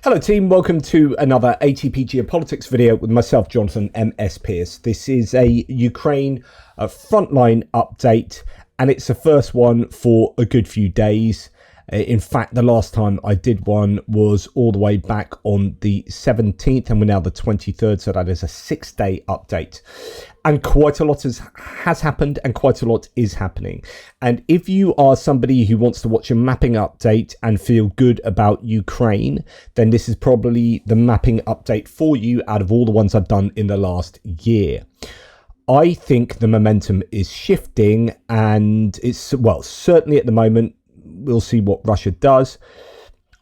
Hello team, welcome to another ATP Geopolitics video with myself, Jonathan M.S. Pearce. This is a Ukraine frontline update, and it's the first one for a good few days. In fact, the last time I did one was all the way back on the 17th, and we're now the 23rd, so that is a 6-day update. And quite a lot has happened, and quite a lot is happening. And if you are somebody who wants to watch a mapping update and feel good about Ukraine, then this is probably the mapping update for you out of all the ones I've done in the last year. I think the momentum is shifting, and it's, well, certainly at the moment. We'll see what Russia does.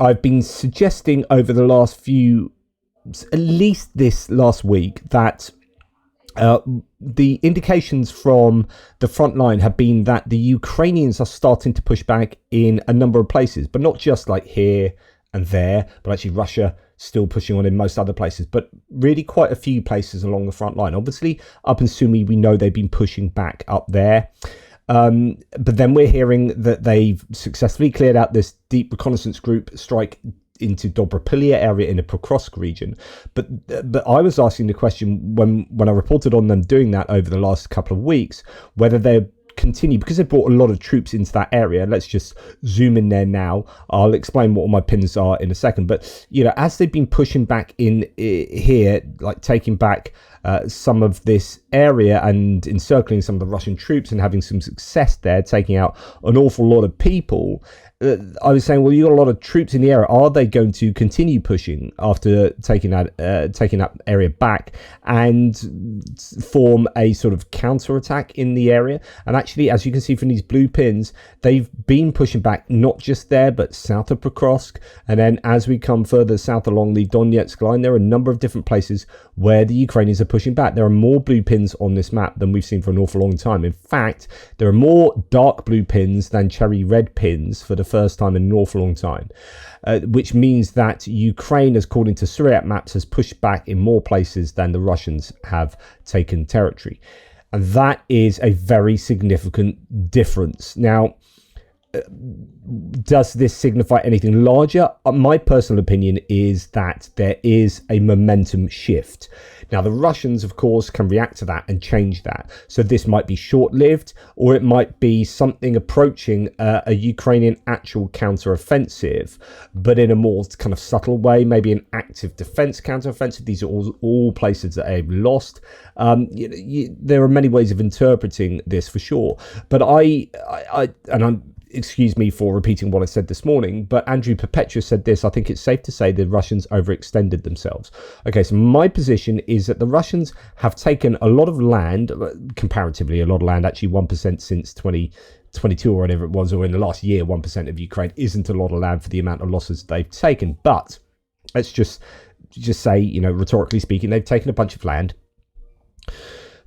I've been suggesting over the last few, at least this last week, that the indications from the front line have been that the Ukrainians are starting to push back in a number of places, but not just like here and there, but actually Russia still pushing on in most other places, but really quite a few places along the front line. Obviously, up in Sumy, we know they've been pushing back up there. But then we're hearing that they've successfully cleared out this deep reconnaissance group strike into Dobropilya area in the Pokrovsk region. But I was asking the question when I reported on them doing that over the last couple of weeks, whether they continue, because they brought a lot of troops into that area. Let's just zoom in there now. I'll explain what all my pins are in a second. But, you know, as they've been pushing back in here, like taking back some of this area and encircling some of the Russian troops and having some success there, taking out an awful lot of people, I was saying, well, you got a lot of troops in the area. Are they going to continue pushing after taking that area back and form a sort of counterattack in the area? And actually, as you can see from these blue pins, they've been pushing back not just there, but south of Pokrovsk. And then as we come further south along the Donetsk line, there are a number of different places where the Ukrainians are pushing back. There are more blue pins on this map than we've seen for an awful long time. In fact, there are more dark blue pins than cherry red pins for the first time in an awful long time, which means that Ukraine, according to Syriac maps, has pushed back in more places than the Russians have taken territory. And that is a very significant difference. Now, does this signify anything larger? My personal opinion is that there is a momentum shift. Now, the Russians, of course, can react to that and change that. So this might be short-lived, or it might be something approaching a Ukrainian actual counter-offensive, but in a more kind of subtle way, maybe an active defense counter-offensive. These are all places that they've lost. There are many ways of interpreting this for sure. But excuse me for repeating what I said this morning, but Andrew Perpetua said this: I think it's safe to say the Russians overextended themselves. Okay, so my position is that the Russians have taken a lot of land, comparatively a lot of land, actually 1% since 2022 or whatever it was, or in the last year, 1% of Ukraine isn't a lot of land for the amount of losses they've taken. But let's just say, you know, rhetorically speaking, they've taken a bunch of land.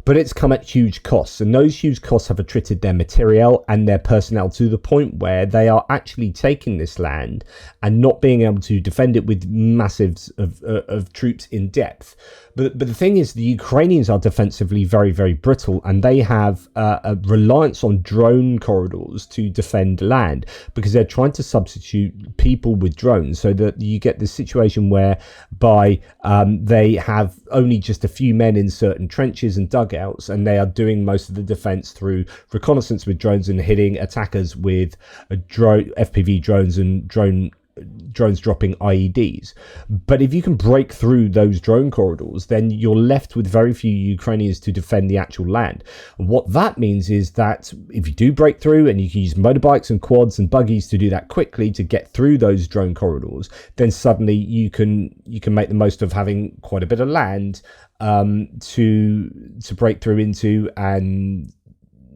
But it's come at huge costs, and those huge costs have attrited their materiel and their personnel to the point where they are actually taking this land and not being able to defend it with massives of troops in depth. But the thing is, the Ukrainians are defensively very, very brittle, and they have a reliance on drone corridors to defend land, because they're trying to substitute people with drones, so that you get this situation whereby they have only just a few men in certain trenches and dugouts, and they are doing most of the defense through reconnaissance with drones and hitting attackers with FPV drones and drones dropping IEDs. But if you can break through those drone corridors, then you're left with very few Ukrainians to defend the actual land. And what that means is that if you do break through, and you can use motorbikes and quads and buggies to do that quickly to get through those drone corridors, then suddenly you can make the most of having quite a bit of land to break through into, and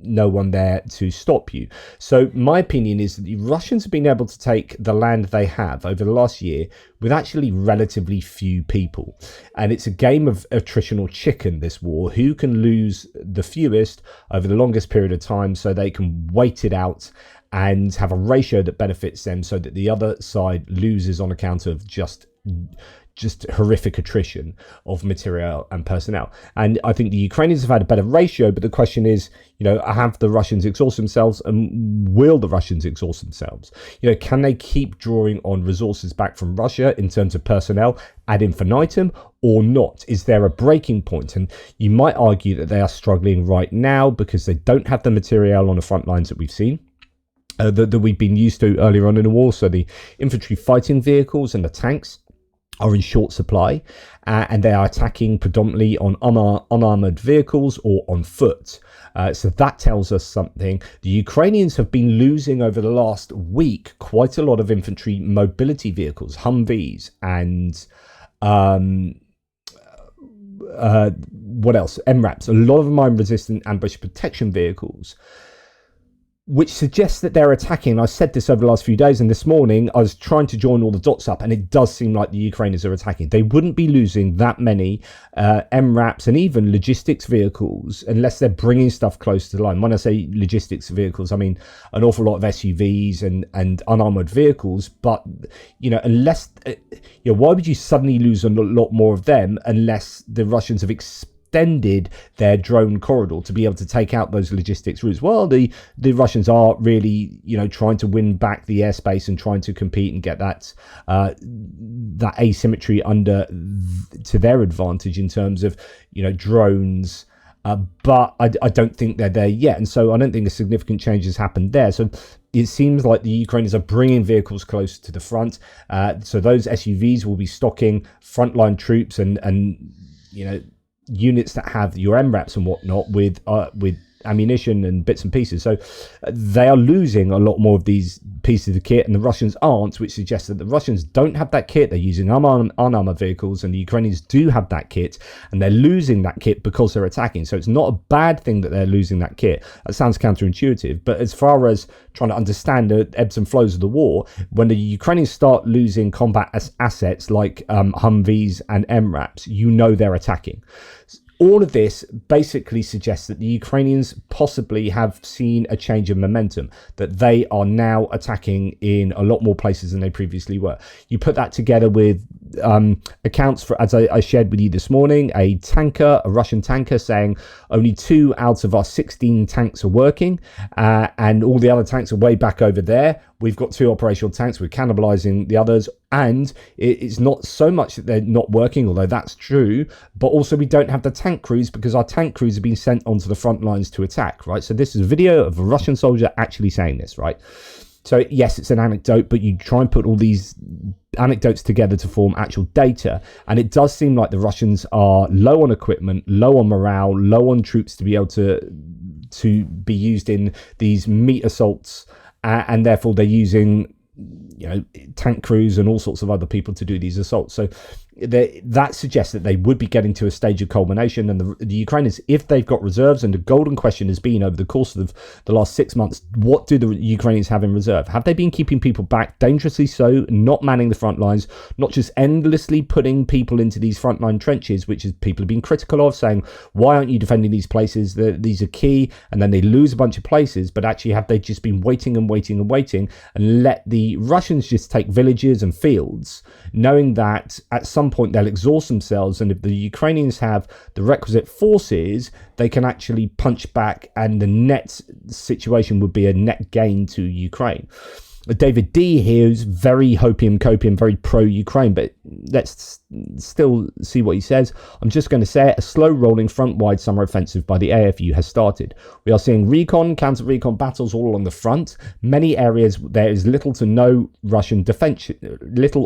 no one there to stop you. So my opinion is that the Russians have been able to take the land they have over the last year with actually relatively few people. And it's a game of attritional chicken, this war. Who can lose the fewest over the longest period of time, so they can wait it out and have a ratio that benefits them, so that the other side loses on account of just just horrific attrition of material and personnel. And I think the Ukrainians have had a better ratio, but the question is, have the Russians exhaust themselves, and will the Russians exhaust themselves? Can they keep drawing on resources back from Russia in terms of personnel ad infinitum or not? Is there a breaking point? And you might argue that they are struggling right now because they don't have the material on the front lines that we've seen. That we've been used to earlier on in the war. So the infantry fighting vehicles and the tanks are in short supply, and they are attacking predominantly on unarmored vehicles or on foot. So that tells us something. The Ukrainians have been losing over the last week quite a lot of infantry mobility vehicles, Humvees, and what else? MRAPs, a lot of mine-resistant ambush protection vehicles, which suggests that they're attacking. I said this over the last few days, and this morning I was trying to join all the dots up, and it does seem like the Ukrainians are attacking. They wouldn't be losing that many MRAPs and even logistics vehicles unless they're bringing stuff close to the line. When I say logistics vehicles, I mean an awful lot of SUVs and unarmored vehicles. But unless why would you suddenly lose a lot more of them unless the Russians have extended their drone corridor to be able to take out those logistics routes? Well, the Russians are really, trying to win back the airspace and trying to compete and get that asymmetry to their advantage in terms of, drones. But I don't think they're there yet. And so I don't think a significant change has happened there. So it seems like the Ukrainians are bringing vehicles close to the front. So those SUVs will be stocking frontline troops and units that have your MRAPs and whatnot with ammunition and bits and pieces. So they are losing a lot more of these pieces of kit, and the Russians aren't, which suggests that the Russians don't have that kit. They're using unarmored vehicles, and the Ukrainians do have that kit, and they're losing that kit because they're attacking. So it's not a bad thing that they're losing that kit. That sounds counterintuitive, but as far as trying to understand the ebbs and flows of the war, when the Ukrainians start losing combat assets like Humvees and MRAPs, they're attacking. All of this basically suggests that the Ukrainians possibly have seen a change of momentum, that they are now attacking in a lot more places than they previously were. You put that together with accounts for, as I shared with you this morning, a Russian tanker saying only 2 out of our 16 tanks are working, and all the other tanks are way back over there. We've got 2 operational tanks. We're cannibalizing the others. And it's not so much that they're not working, although that's true, but also we don't have the tank crews because our tank crews have been sent onto the front lines to attack, right? So this is a video of a Russian soldier actually saying this, right? So yes, it's an anecdote, but you try and put all these anecdotes together to form actual data. And it does seem like the Russians are low on equipment, low on morale, low on troops to be able to be used in these meat assaults. And therefore they're using tank crews and all sorts of other people to do these assaults. So that suggests that they would be getting to a stage of culmination. And the Ukrainians, if they've got reserves, and the golden question has been over the course of the last 6 months, what do the Ukrainians have in reserve? Have they been keeping people back, dangerously so, not manning the front lines, not just endlessly putting people into these frontline trenches, which is people have been critical of, saying, why aren't you defending these places? These are key. And then they lose a bunch of places. But actually, have they just been waiting and waiting and waiting and let the Russians just take villages and fields, knowing that at some point they'll exhaust themselves, and if the Ukrainians have the requisite forces, they can actually punch back, and the net situation would be a net gain to Ukraine. David D here is very hopium-copium, very pro-Ukraine, but let's still see what he says. I'm just going to say it. A slow-rolling front-wide summer offensive by the AFU has started. We are seeing recon, counter-recon battles all along the front. Many areas there is little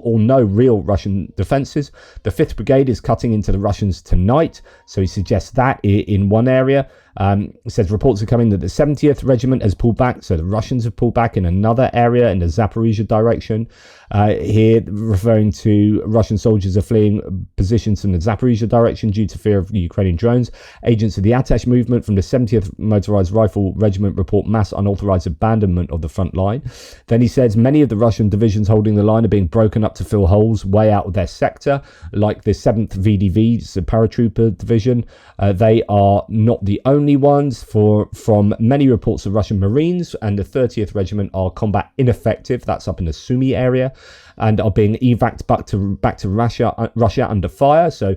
or no real Russian defences. The 5th Brigade is cutting into the Russians tonight, so he suggests that in one area. It says reports are coming that the 70th Regiment has pulled back, so the Russians have pulled back in another area in the Zaporizhia direction. Here, referring to Russian soldiers are fleeing positions from the Zaporizhia direction due to fear of the Ukrainian drones. Agents of the ATESH movement from the 70th Motorized Rifle Regiment report mass unauthorized abandonment of the front line. Then he says many of the Russian divisions holding the line are being broken up to fill holes way out of their sector, like the 7th VDV, the paratrooper division. They are not the only ones. From many reports of Russian Marines and the 30th Regiment are combat ineffective. That's up in the Sumy area. and are being evacuated back to Russia under fire. So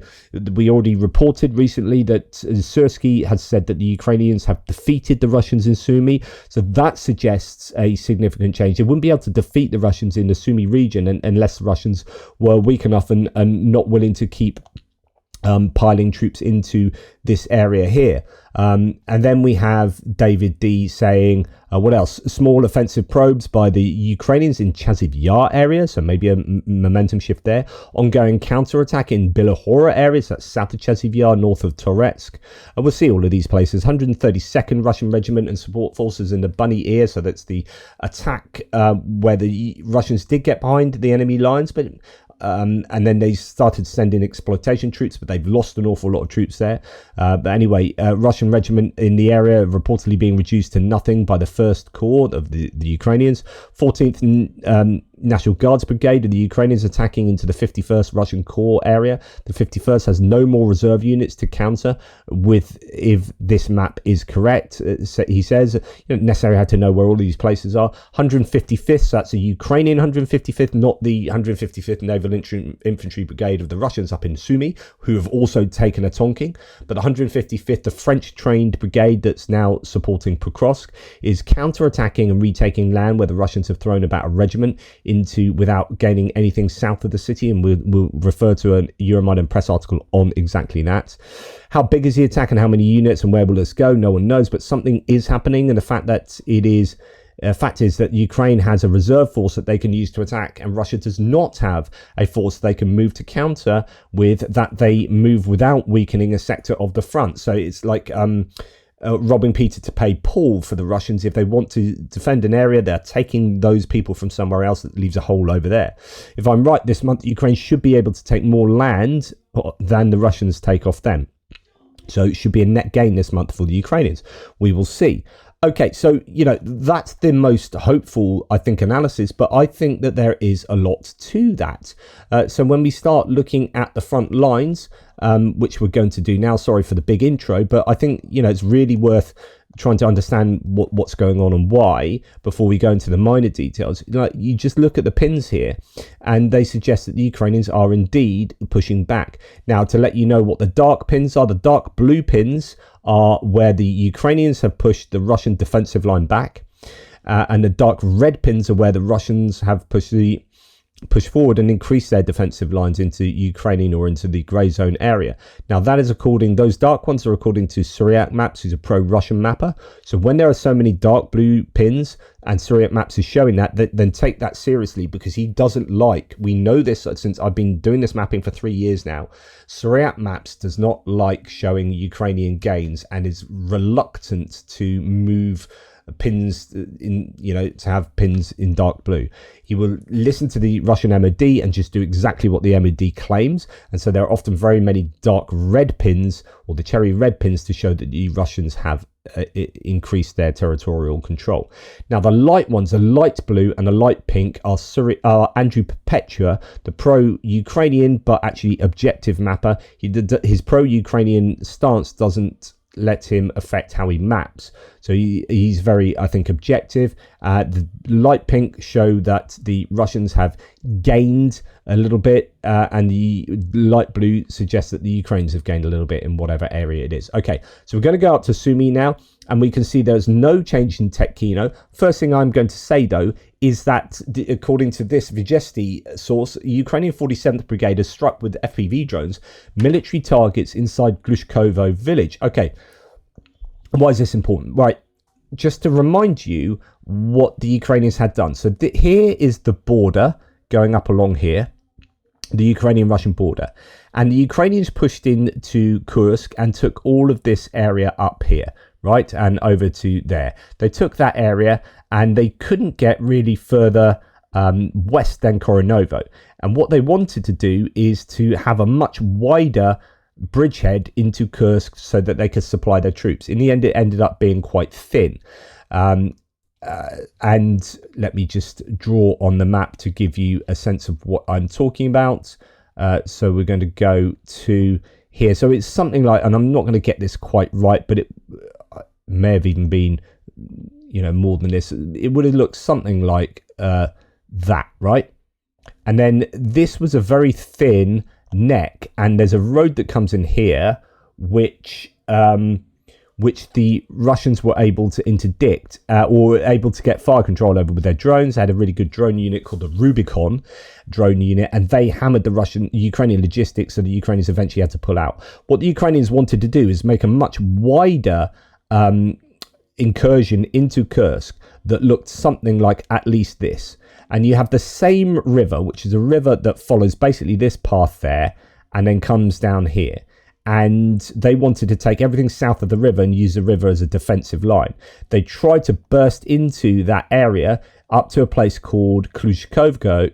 we already reported recently that Kursk has said that the Ukrainians have defeated the Russians in Sumy. So that suggests a significant change. They wouldn't be able to defeat the Russians in the Sumy region unless the Russians were weak enough and not willing to keep piling troops into this area here. And then we have David D saying, what else? Small offensive probes by the Ukrainians in Chasiv Yar area, so maybe a momentum shift there. Ongoing counterattack in Bilohora areas, that's south of Chasiv Yar, north of Donetsk. And we'll see all of these places. 132nd Russian Regiment and support forces in the Bunny Ear, so that's the attack where the Russians did get behind the enemy lines, but and then they started sending exploitation troops, but they've lost an awful lot of troops there. But anyway, Russian regiment in the area reportedly being reduced to nothing by the 1st Corps of the Ukrainians. 14th National Guards Brigade of the Ukrainians attacking into the 51st Russian Corps area. The 51st has no more reserve units to counter with, if this map is correct. He says, you don't necessarily have to know where all these places are. 155th, so that's a Ukrainian 155th, not the 155th Naval Infantry Brigade of the Russians up in Sumy, who have also taken a tonking. But the 155th, the French-trained brigade that's now supporting Pokrovsk, is counter-attacking and retaking land where the Russians have thrown about a regiment into without gaining anything south of the city, and we'll refer to an Euromaidan press article on exactly that. How big is the attack and how many units and where will this go? No one knows, but something is happening, and the fact that fact is that Ukraine has a reserve force that they can use to attack, and Russia does not have a force they can move to counter with, that they move without weakening a sector of the front. So it's like robbing Peter to pay Paul for the Russians. If they want to defend an area, they're taking those people from somewhere else. That leaves a hole over there. If I'm right, this month Ukraine should be able to take more land than the Russians take off them. So it should be a net gain this month for the Ukrainians. We will see. Okay, so, that's the most hopeful, I think, analysis, but I think that there is a lot to that. So when we start looking at the front lines, which we're going to do now, sorry for the big intro, but I think, it's really worth trying to understand what's going on and why before we go into the minor details. You just look at the pins here, and they suggest that the Ukrainians are indeed pushing back. Now, to let you know what the dark pins are, the dark blue pins are where the Ukrainians have pushed the Russian defensive line back, and the dark red pins are where the Russians have pushed forward and increase their defensive lines into Ukrainian or into the grey zone area. Now that is those dark ones are according to Syriac Maps, who's a pro-Russian mapper. So when there are so many dark blue pins and Syriac Maps is showing that, then take that seriously, because he doesn't we know this since I've been doing this mapping for 3 years now. Syriac Maps does not like showing Ukrainian gains and is reluctant to move pins to have pins in dark blue. He will listen to the Russian MOD and just do exactly what the MOD claims, and so there are often very many dark red pins, or the cherry red pins, to show that the Russians have increased their territorial control. Now the light ones, a light blue and a light pink, are Andrew Perpetua, the pro-Ukrainian but actually objective mapper. His pro-Ukrainian stance doesn't let him affect how he maps, so he's very, I think, objective. The light pink show that the Russians have gained a little bit, and the light blue suggests that the Ukrainians have gained a little bit in whatever area it is. Okay, so we're going to go up to Sumy now, and we can see there's no change in Tech Kino. First thing I'm going to say, though, is that according to this Vigesti source, Ukrainian 47th Brigade has struck with FPV drones military targets inside Glushkovo village. Okay, why is this important? Right, just to remind you what the Ukrainians had done. So here is the border going up along here, the Ukrainian-Russian border. And the Ukrainians pushed into Kursk and took all of this area up here, right, and over to there. They took that area and they couldn't get really further west than Koronovo. And what they wanted to do is to have a much wider bridgehead into Kursk so that they could supply their troops. In the end, it ended up being quite thin. And let me just draw on the map to give you a sense of what I'm talking about. So we're going to go to here. So it's something like, and I'm not going to get this quite right, but it may have even been, more than this. It would have looked something like that, right? And then this was a very thin neck, and there's a road that comes in here, which the Russians were able to interdict or were able to get fire control over with their drones. They had a really good drone unit called the Rubicon drone unit, and they hammered the Ukrainian logistics, so the Ukrainians eventually had to pull out. What the Ukrainians wanted to do is make a much wider incursion into Kursk that looked something like at least this. And you have the same river, which is a river that follows basically this path there and then comes down here. And they wanted to take everything south of the river and use the river as a defensive line. They tried to burst into that area up to a place called Klushkovo,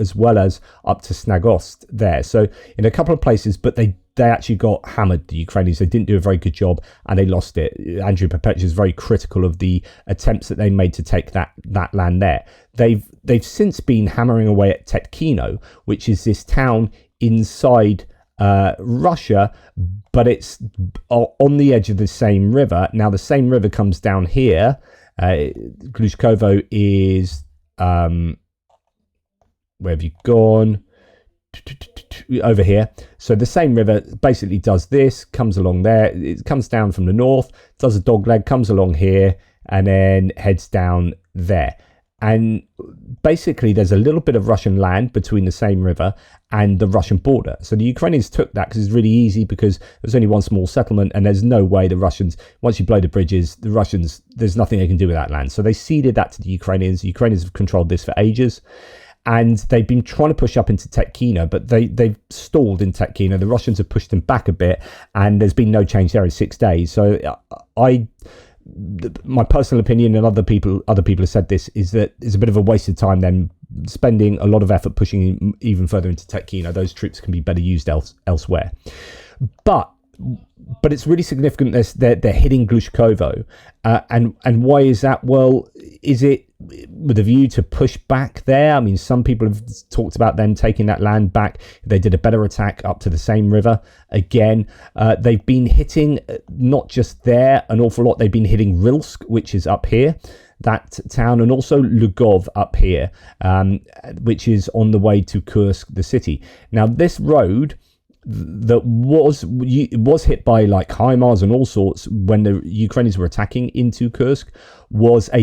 as well as up to Snagost there. So in a couple of places, but they actually got hammered, the Ukrainians. They didn't do a very good job and they lost it. Andrew Perpetua is very critical of the attempts that they made to take that land there. They've since been hammering away at Tetkino, which is this town inside Russia, but it's on the edge of the same river. Now the same river comes down here. Glushkovo is where have you gone? Over here. So the same river basically does this, comes along there, it comes down from the north, does a dog leg, comes along here, and then heads down there. And basically there's a little bit of Russian land between the same river and the Russian border. So the Ukrainians took that because it's really easy, because there's only one small settlement and there's no way the Russians, once you blow the bridges, the Russians, there's nothing they can do with that land. So they ceded that to the Ukrainians. The Ukrainians have controlled this for ages. And they've been trying to push up into Tetkino, but they've stalled in Tetkino. The Russians have pushed them back a bit, and there's been no change there in 6 days. So my personal opinion, and other people have said this, is that it's a bit of a wasted time then spending a lot of effort pushing even further into Tetkino. Those troops can be better used elsewhere. But it's really significant they're hitting Glushkovo. And why is that? Well, is it with a view to push back there? I mean, some people have talked about them taking that land back. They did a better attack up to the same river again. They've been hitting not just there an awful lot. They've been hitting Rilsk, which is up here, that town, and also Lugov up here, which is on the way to Kursk, the city. Now, this road that was hit by like HIMARS and all sorts when the Ukrainians were attacking into Kursk, was a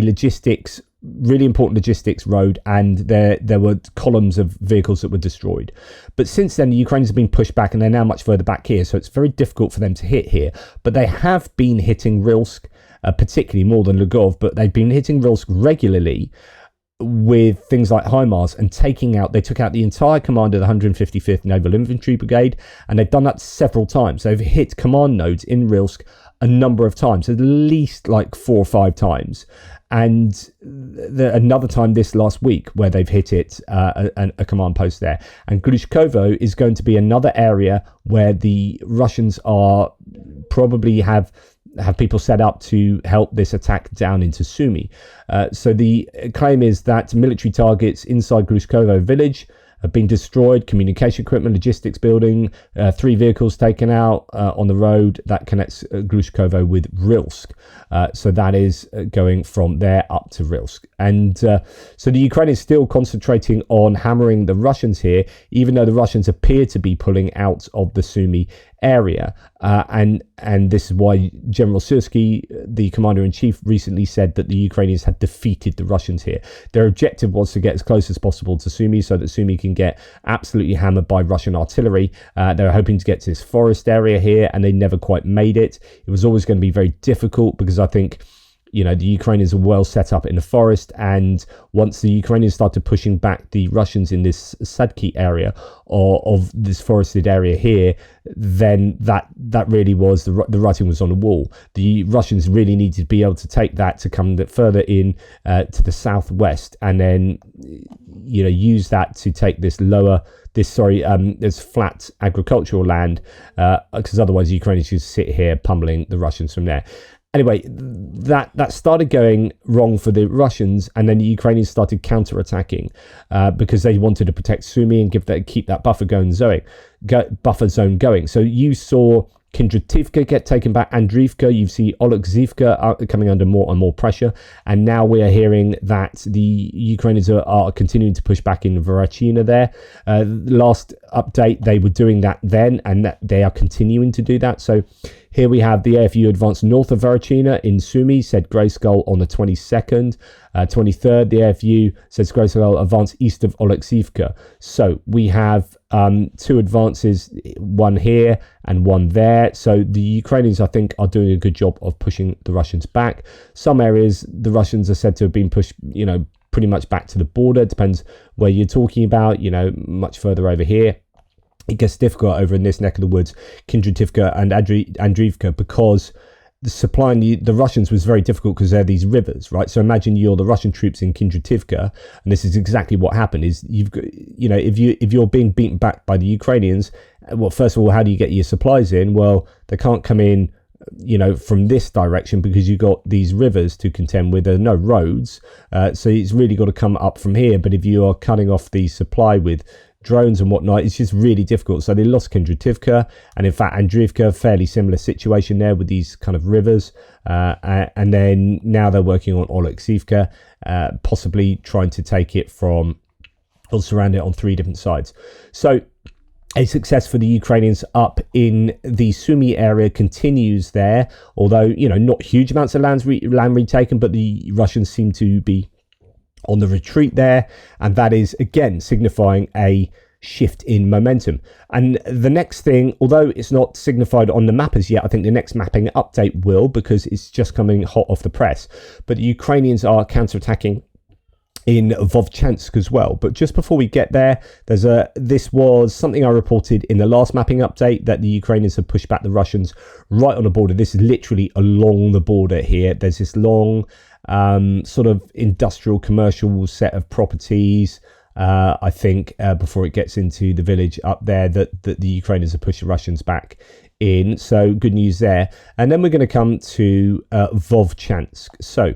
really important logistics road, and there were columns of vehicles that were destroyed. But since then, the Ukrainians have been pushed back, and they're now much further back here, so it's very difficult for them to hit here. But they have been hitting Rilsk, particularly more than Lugov, but they've been hitting Rilsk regularly with things like HIMARS, and they took out the entire command of the 155th Naval Infantry Brigade, and they've done that several times. They've hit command nodes in Rilsk a number of times, at least like 4 or 5 times. And another time this last week where they've hit it, a command post there. And Glushkovo is going to be another area where the Russians are probably have people set up to help this attack down into Sumy. So the claim is that military targets inside Glushkovo village have been destroyed, communication equipment, logistics building, 3 vehicles taken out on the road that connects Glushkovo with Rilsk. So that is going from there up to Rilsk. And so the Ukraine is still concentrating on hammering the Russians here, even though the Russians appear to be pulling out of the Sumy area. And this is why General Syrsky, the commander-in-chief, recently said that the Ukrainians had defeated the Russians here. Their objective was to get as close as possible to Sumy so that Sumy can get absolutely hammered by Russian artillery. They were hoping to get to this forest area here, and they never quite made it. It was always going to be very difficult because I think, the Ukrainians are well set up in the forest, and once the Ukrainians started pushing back the Russians in this Sadki area of this forested area here, then that really was the writing was on the wall. The Russians really needed to be able to take that to come further in to the southwest, and then use that to take this flat agricultural land, because otherwise the Ukrainians could sit here pummeling the Russians from there. Anyway, that started going wrong for the Russians, and then the Ukrainians started counterattacking because they wanted to protect Sumy and keep that buffer zone going. So you saw Kindrativka get taken back. Andriivka, you see Oleksivka coming under more and more pressure. And now we are hearing that the Ukrainians are continuing to push back in Verachina there. Last update, they were doing that then, and that they are continuing to do that. So here we have the AFU advance north of Verachina in Sumy, said Grayskull on the 22nd. 23rd, the AFU says Grayskull advance east of Oleksivka. So we have two advances, one here and one there. So the Ukrainians, I think, are doing a good job of pushing the Russians back. Some areas, the Russians are said to have been pushed, pretty much back to the border. Depends where you're talking about, much further over here. It gets difficult over in this neck of the woods, Kindrativka and Andriivka, because the supplying the Russians was very difficult because there are these rivers, right? So imagine you're the Russian troops in Kindrativka, and this is exactly what happened. Is you've got, if you're being beaten back by the Ukrainians, well, first of all, how do you get your supplies in? Well, they can't come in, from this direction because you've got these rivers to contend with. There are no roads, so it's really got to come up from here. But if you are cutting off the supply with drones and whatnot, it's just really difficult. So they lost Kindrativka, and in fact Andriivka, fairly similar situation there with these kind of rivers, and then now they're working on Oleksivka, possibly trying to take it from or surround it on three different sides. So a success for the Ukrainians up in the Sumy area continues there, although not huge amounts of land retaken, but the Russians seem to be on the retreat there, and that is again signifying a shift in momentum. And the next thing, although it's not signified on the map as yet, I think the next mapping update will, because it's just coming hot off the press, but the Ukrainians are counterattacking in Vovchansk as well. But just before we get there, this was something I reported in the last mapping update, that the Ukrainians have pushed back the Russians right on the border. This is literally along the border here. There's this long sort of industrial commercial set of properties, I think, before it gets into the village up there, that the Ukrainians have pushed the Russians back in. So good news there. And then we're going to come to Vovchansk. So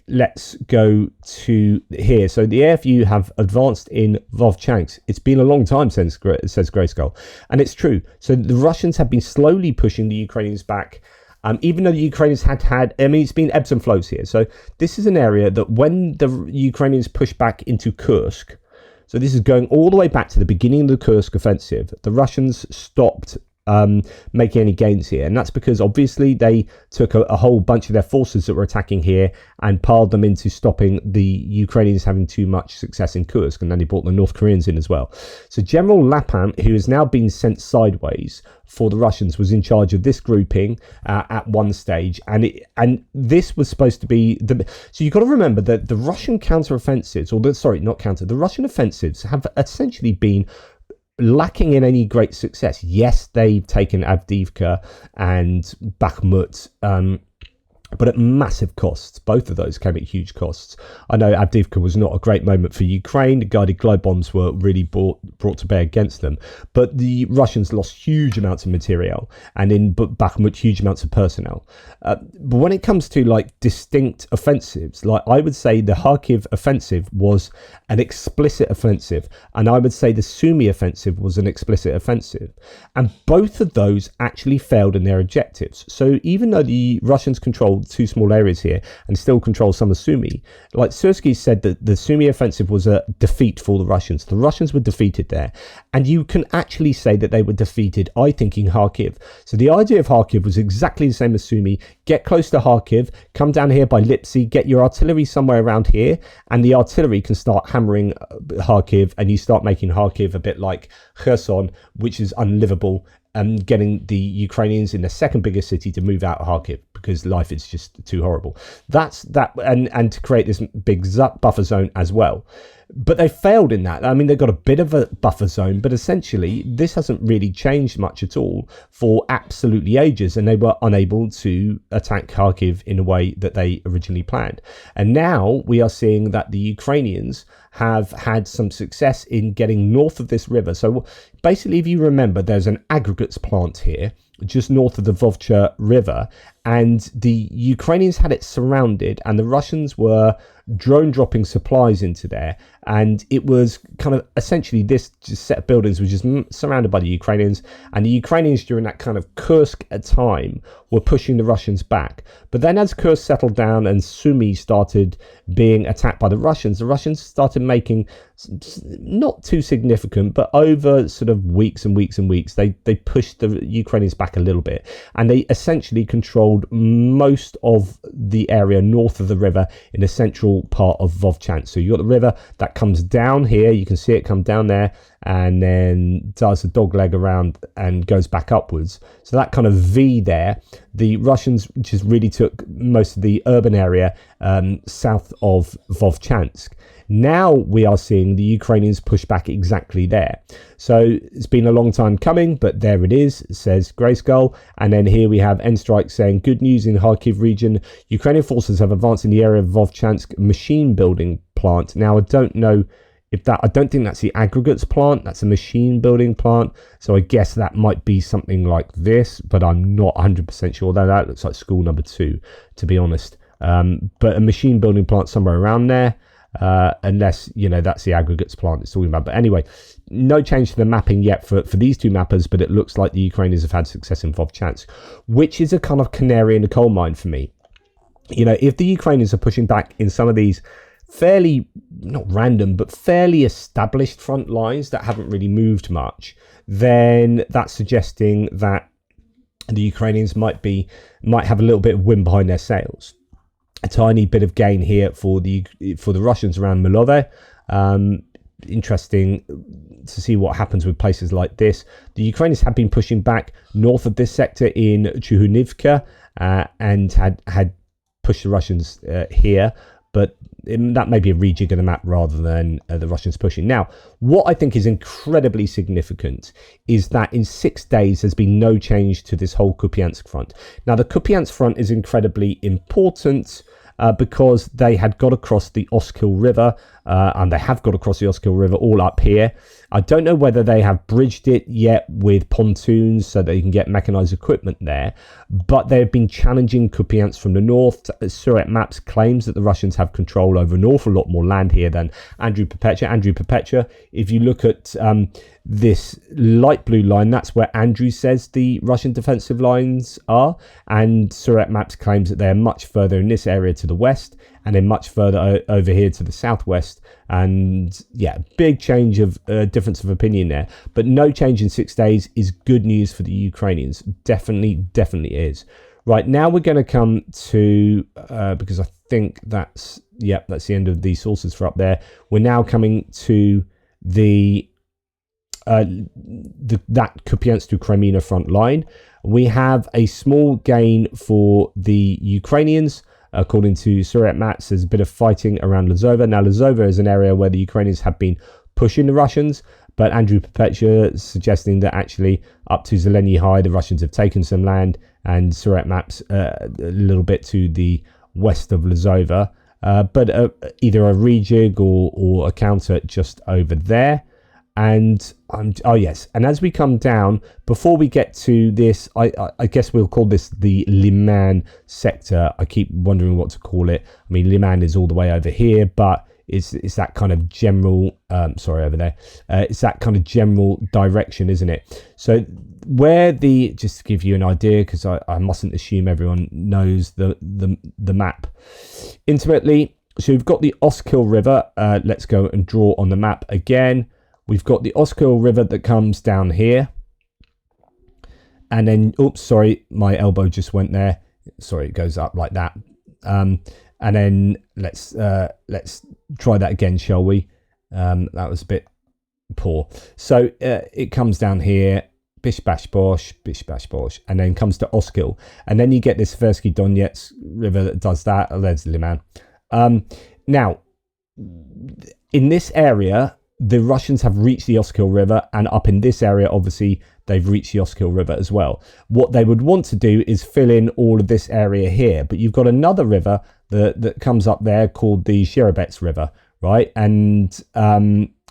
let's go to here. So the AFU have advanced in Vovchansk. It's been a long time since, says Grayskull, and it's true. So the Russians have been slowly pushing the Ukrainians back, even though the Ukrainians it's been ebbs and flows here. So this is an area that when the Ukrainians pushed back into Kursk, so this is going all the way back to the beginning of the Kursk offensive, the Russians stopped making any gains here, and that's because obviously they took a whole bunch of their forces that were attacking here and piled them into stopping the Ukrainians having too much success in Kursk, and then they brought the North Koreans in as well. So General Lapin, who has now been sent sideways for the Russians, was in charge of this grouping at one stage, and this was supposed to be so you've got to remember that the Russian counteroffensives, the Russian offensives have essentially been lacking in any great success. Yes, they've taken Avdiivka and Bakhmut, but at massive costs. Both of those came at huge costs. I know Avdiivka was not a great moment for Ukraine. The guided glide bombs were really brought to bear against them. But the Russians lost huge amounts of material, and in Bakhmut, huge amounts of personnel. But when it comes to distinct offensives, I would say the Kharkiv offensive was an explicit offensive, and I would say the Sumy offensive was an explicit offensive. And both of those actually failed in their objectives. So even though the Russians controlled two small areas here and still control some of Sumy, Sursky said that the Sumy offensive was a defeat for the Russians. The Russians were defeated there, and you can actually say that they were defeated, I think, in Kharkiv. So the idea of Kharkiv was exactly the same as Sumy. Get close to Kharkiv, come down here by Lipsy, get your artillery somewhere around here, and the artillery can start hammering Kharkiv, and you start making Kharkiv a bit like Kherson, which is unlivable, and getting the Ukrainians in the second biggest city to move out of Kharkiv because life is just too horrible. That's that, and to create this big buffer zone as well. But they failed in that. I mean, they've got a bit of a buffer zone, but essentially this hasn't really changed much at all for absolutely ages, and they were unable to attack Kharkiv in a way that they originally planned. And now we are seeing that the Ukrainians have had some success in getting north of this river. So basically, if you remember, there's an aggregates plant here just north of the Vovcha river, and the Ukrainians had it surrounded, and the Russians were drone dropping supplies into there, and it was kind of essentially this just set of buildings was just surrounded by the Ukrainians, and the Ukrainians during that kind of Kursk time were pushing the Russians back. But then as Kursk settled down and Sumy started being attacked by the Russians started making not too significant, but over sort of weeks and weeks and weeks, they pushed the Ukrainians back a little bit, and they essentially controlled most of the area north of the river in the central part of Vovchansk. So you got the river that comes down here, you can see it come down there, and then does a dogleg around and goes back upwards. So that kind of V there, the Russians just really took most of the urban area south of Vovchansk. Now we are seeing the Ukrainians push back exactly there. So it's been a long time coming, but there it is, says Grayskull. And then here we have N-Strike saying, good news in Kharkiv region. Ukrainian forces have advanced in the area of Vovchansk machine building plant. Now, I don't know if that, I don't think that's the aggregates plant. That's a machine building plant. So I guess that might be something like this, but I'm not 100% sure. That looks like school number 2, to be honest. But a machine building plant somewhere around there. Unless, you know, that's the aggregates plant it's talking about. But anyway, no change to the mapping yet for these two mappers, but it looks like the Ukrainians have had success in Vovchansk, which is a kind of canary in the coal mine for me. You know, if the Ukrainians are pushing back in some of these fairly, not random, but fairly established front lines that haven't really moved much, then that's suggesting that the Ukrainians might have a little bit of wind behind their sails. A tiny bit of gain here for the Russians around Milove. Interesting to see what happens with places like this. The Ukrainians have been pushing back north of this sector in Chuhunivka and had pushed the Russians here, but that may be a rejig of the map rather than the Russians pushing. Now, what I think is incredibly significant is that in 6 days there's been no change to this whole Kupiansk front. Now, the Kupiansk front is incredibly important because they had got across the Oskil River, and they have got across the Oskil River all up here. I don't know whether they have bridged it yet with pontoons so they can get mechanized equipment there, but they've been challenging Kupiansk from the north. Suret Maps claims that the Russians have control over an awful lot more land here than Andrew Perpetua. If you look at this light blue line, that's where Andrew says the Russian defensive lines are, and Suret Maps claims that they're much further in this area to the west, and then much further over here to the southwest. And yeah, big change of difference of opinion there, but no change in 6 days is good news for the Ukrainians. Definitely is. Right, now we're going to come to because I think that's the end of the sources for up there. We're now coming to that Kupiansk to Crimea front line. We have a small gain for the Ukrainians. According to Suret Mats, there's a bit of fighting around Lazova. Now, Lazova is an area where the Ukrainians have been pushing the Russians, but Andrew Perpetua is suggesting that actually up to Zeleny High, the Russians have taken some land, and Suret Maps a little bit to the west of Lazova, but either a rejig or a counter just over there. And oh yes, and as we come down, before we get to this, I guess we'll call this the Liman sector. I keep wondering what to call it. I mean, Liman is all the way over here, but it's that kind of general, over there. It's that kind of general direction, isn't it? So where just to give you an idea, because I mustn't assume everyone knows the map intimately. So we've got the Oskil River. Let's go and draw on the map again. We've got the Oskil River that comes down here. And then, oops, sorry, my elbow just went there. Sorry, it goes up like that. And then let's try that again, shall we? That was a bit poor. So it comes down here, bish bash bosh, and then comes to Oskil. And then you get this Versky Donetsk River that does that. Oh, there's Liman. Now, in this area, the Russians have reached the Oskil River, and up in this area, obviously, they've reached the Oskil River as well. What they would want to do is fill in all of this area here, but you've got another river that comes up there called the Sherebets River, right? And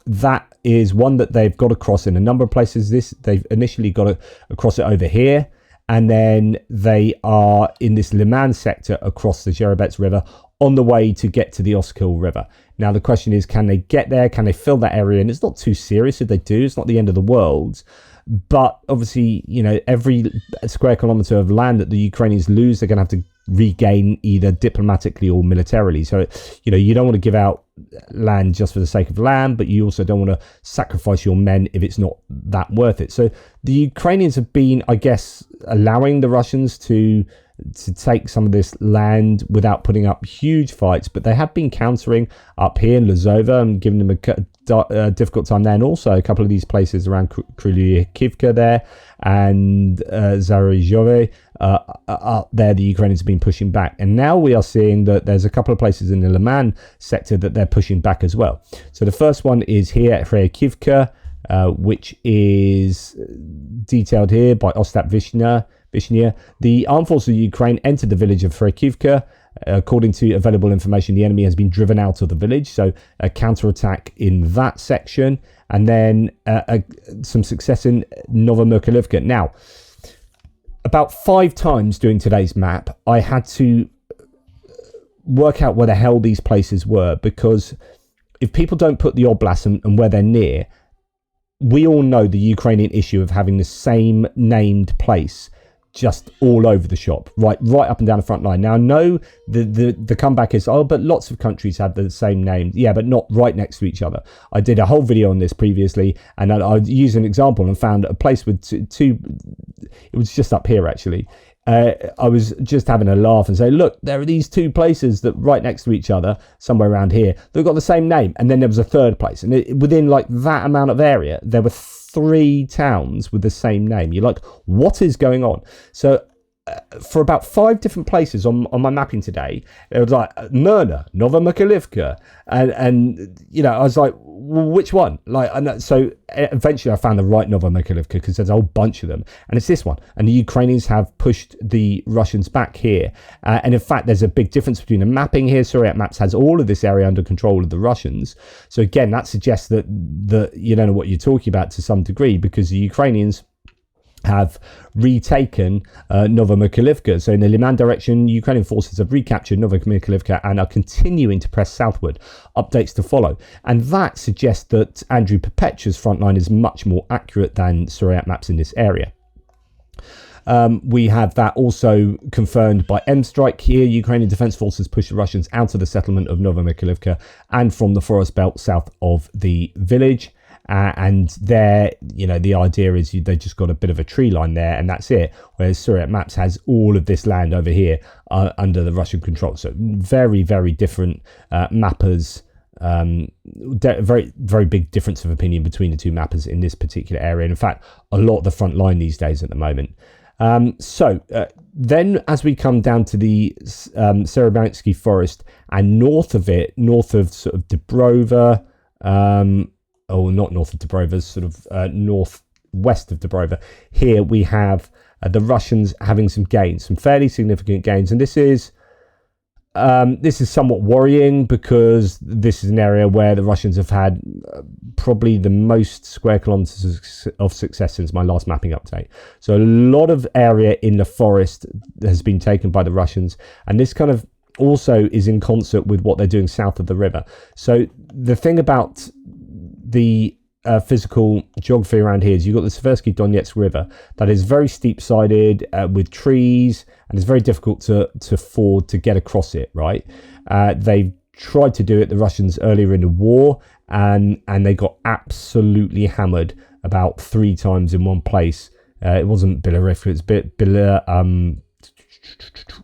that is one that they've got across in a number of places. They've initially got across it over here, and then they are in this Liman sector across the Sherebets River on the way to get to the Oskil River. Now, the question is, can they get there? Can they fill that area? And it's not too serious if they do. It's not the end of the world. But obviously, every square kilometer of land that the Ukrainians lose, they're going to have to regain either diplomatically or militarily. So, you don't want to give out land just for the sake of land, but you also don't want to sacrifice your men if it's not that worth it. So the Ukrainians have been, I guess, allowing the Russians to take some of this land without putting up huge fights, but they have been countering up here in Lazova and giving them a difficult time there, and also a couple of these places around Kharkiv there and Zarizhzhia up there. The Ukrainians have been pushing back, and now we are seeing that there's a couple of places in the Liman sector that they're pushing back as well. So the first one is here at Kharkiv, which is detailed here by Ostap Vishnya. The armed forces of Ukraine entered the village of Kharkiv. According to available information, the enemy has been driven out of the village, so a counterattack in that section, and then some success in Novomykhailivka. Now, about 5 times during today's map, I had to work out where the hell these places were, because if people don't put the oblasts and where they're near, we all know the Ukrainian issue of having the same named place just all over the shop, right up and down the front line. Now, I know the comeback is, but lots of countries have the same name. Yeah, but not right next to each other. I did a whole video on this previously, and I used an example and found a place with two, it was just up here actually. I was just having a laugh and say, look, there are these 2 places that right next to each other, somewhere around here, they've got the same name. And then there was a third place. And within like that amount of area, there were 3 towns with the same name. You're like, what is going on? So for about 5 different places on my mapping today, it was like Myrna, Novomykhailivka, and I was like, well, which one? So eventually I found the right Novomykhailivka, because there's a whole bunch of them, and it's this one. And the Ukrainians have pushed the Russians back here, and in fact there's a big difference between the mapping here. Suriyat Maps has all of this area under control of the Russians, so again that suggests that you don't know what you're talking about to some degree, because the Ukrainians have retaken Novomykhailivka. So in the Liman direction, Ukrainian forces have recaptured Novomykhailivka and are continuing to press southward. Updates to follow. And that suggests that Andrew Perpetua's front line is much more accurate than Suriyat Maps in this area. We have that also confirmed by M-Strike here. Ukrainian defense forces push the Russians out of the settlement of Novomykhailivka and from the forest belt south of the village. And there, the idea is they just got a bit of a tree line there, and that's it. Whereas Suriyat Maps has all of this land over here under the Russian control. So very, very different mappers. Very, very big difference of opinion between the 2 mappers in this particular area. And in fact, a lot of the front line these days at the moment. Then as we come down to the Serebrenitsky forest and north of it, north of sort of Dubrova, not north of Dubrova, sort of northwest of Dubrova. Here we have the Russians having some gains, some fairly significant gains, and this is somewhat worrying, because this is an area where the Russians have had probably the most square kilometers of success since my last mapping update. So a lot of area in the forest has been taken by the Russians, and this kind of also is in concert with what they're doing south of the river. So the thing about the physical geography around here is you've got the Seversky Donetsk River that is very steep-sided with trees, and it's very difficult to ford to get across it, right? They've tried to do it, the Russians, earlier in the war, and they got absolutely hammered about 3 times in one place. It wasn't Bilorivka, it's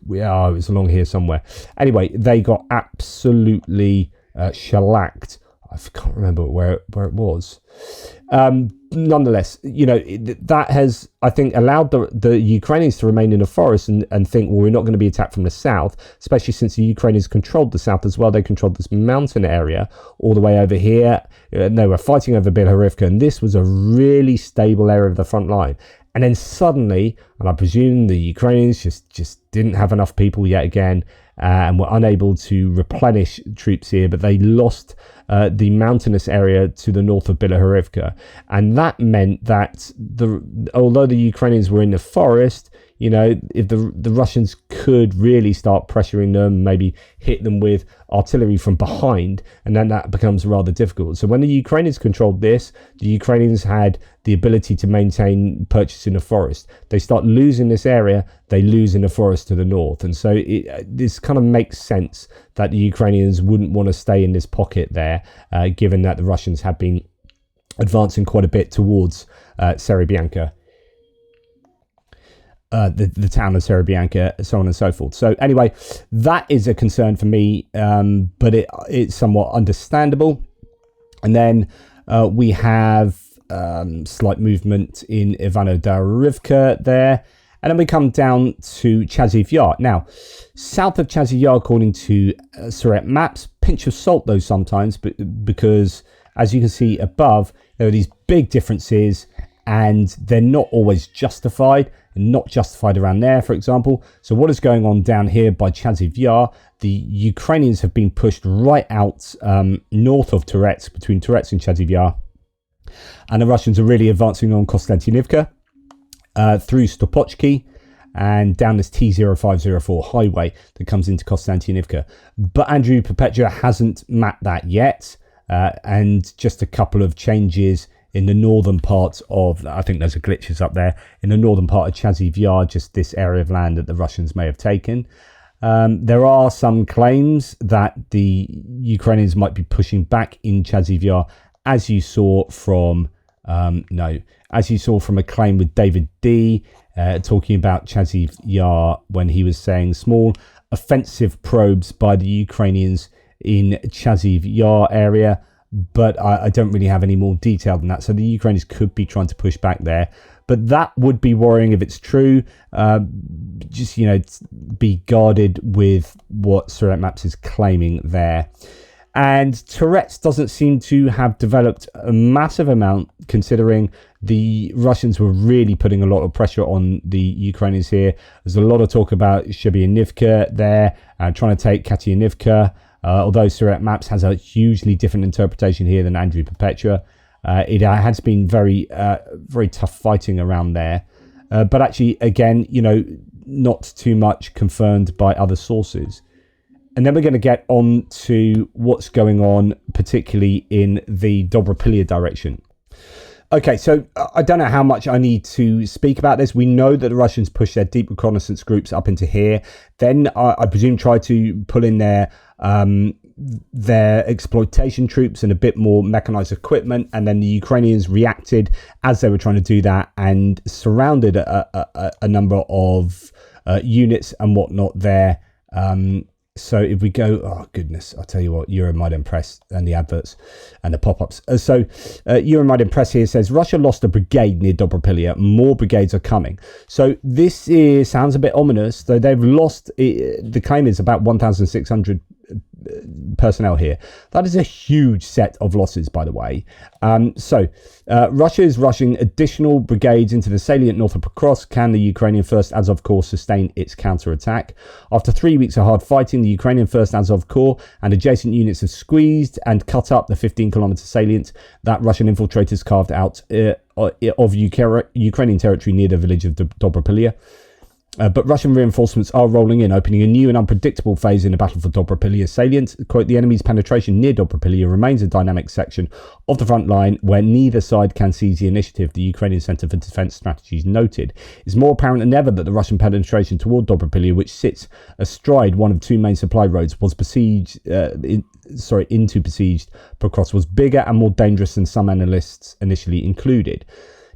it was along here somewhere. Anyway, they got absolutely shellacked. I can't remember where it was. Nonetheless, that has, I think, allowed the Ukrainians to remain in the forest and think, well, we're not going to be attacked from the south, especially since the Ukrainians controlled the south as well. They controlled this mountain area all the way over here. They were fighting over Bilorivka, and this was a really stable area of the front line. And then suddenly, and I presume the Ukrainians just didn't have enough people yet again, and were unable to replenish troops here, but they lost the mountainous area to the north of Bilorivka. And that meant that although the Ukrainians were in the forest, if the Russians could really start pressuring them, maybe hit them with artillery from behind, and then that becomes rather difficult. So when the Ukrainians controlled this, the Ukrainians had the ability to maintain purchase in the forest. They start losing this area, they lose in the forest to the north. And so this kind of makes sense that the Ukrainians wouldn't want to stay in this pocket there, given that the Russians have been advancing quite a bit towards Serebianka. The town of Serebianka, so on and so forth. So anyway, that is a concern for me, but it's somewhat understandable. And then we have slight movement in Ivano-Darivka there. And then we come down to Chaziv Yar. Now, south of Chaziv Yar, according to Surrey maps, pinch of salt though sometimes, because as you can see above, there are these big differences, and they're not always justified, and not justified around there, for example. So what is going on down here by Chaziv Yar? The Ukrainians have been pushed right out north of Donetsk, between Donetsk and Chaziv Yar, and the Russians are really advancing on Konstantinivka through Stopochki and down this T0504 highway that comes into Konstantinivka. But Andrew Perpetua hasn't mapped that yet, and just a couple of changes in the northern part of, I think there's a glitches up there, in the northern part of Chaziv Yar, just this area of land that the Russians may have taken. There are some claims that the Ukrainians might be pushing back in Chaziv Yar, as you saw from a claim with David D, talking about Chaziv Yar when he was saying small offensive probes by the Ukrainians in Chaziv Yar area, but I don't really have any more detail than that. So the Ukrainians could be trying to push back there, but that would be worrying if it's true. Just, be guarded with what Surrey Maps is claiming there. And Tourette's doesn't seem to have developed a massive amount, considering the Russians were really putting a lot of pressure on the Ukrainians here. There's a lot of talk about Shebyanivka there, trying to take Katianivka. Although Surrey Maps has a hugely different interpretation here than Andrew Perpetua. It has been very tough fighting around there. But actually, again, not too much confirmed by other sources. And then we're going to get on to what's going on, particularly in the Dobropilya direction. Okay, so I don't know how much I need to speak about this. We know that the Russians pushed their deep reconnaissance groups up into here. Then I presume try to pull in their exploitation troops and a bit more mechanized equipment. And then the Ukrainians reacted as they were trying to do that and surrounded a number of units and whatnot there. So if we go, oh goodness, I'll tell you what, Euromaidan Press and the adverts and the pop-ups. So Euromaidan Press here says, Russia lost a brigade near Dobropilya. More brigades are coming. So this sounds a bit ominous, though they've lost, the claim is about 1,600 personnel here. That is a huge set of losses, by the way. Russia is rushing additional brigades into the salient north of Pokrovsk. Can the Ukrainian 1st Azov Corps sustain its counterattack? After 3 weeks of hard fighting, the Ukrainian 1st Azov Corps and adjacent units have squeezed and cut up the 15-kilometer salient that Russian infiltrators carved out of Ukrainian territory near the village of Dobropilya. But Russian reinforcements are rolling in, opening a new and unpredictable phase in the battle for Dobropilya salient. Quote, the enemy's penetration near Dobropilya remains a dynamic section of the front line where neither side can seize the initiative, the Ukrainian Centre for Defence Strategies noted. It's more apparent than ever that the Russian penetration toward Dobropilya, which sits astride one of two main supply roads, was into besieged Pokrovsk, was bigger and more dangerous than some analysts initially included.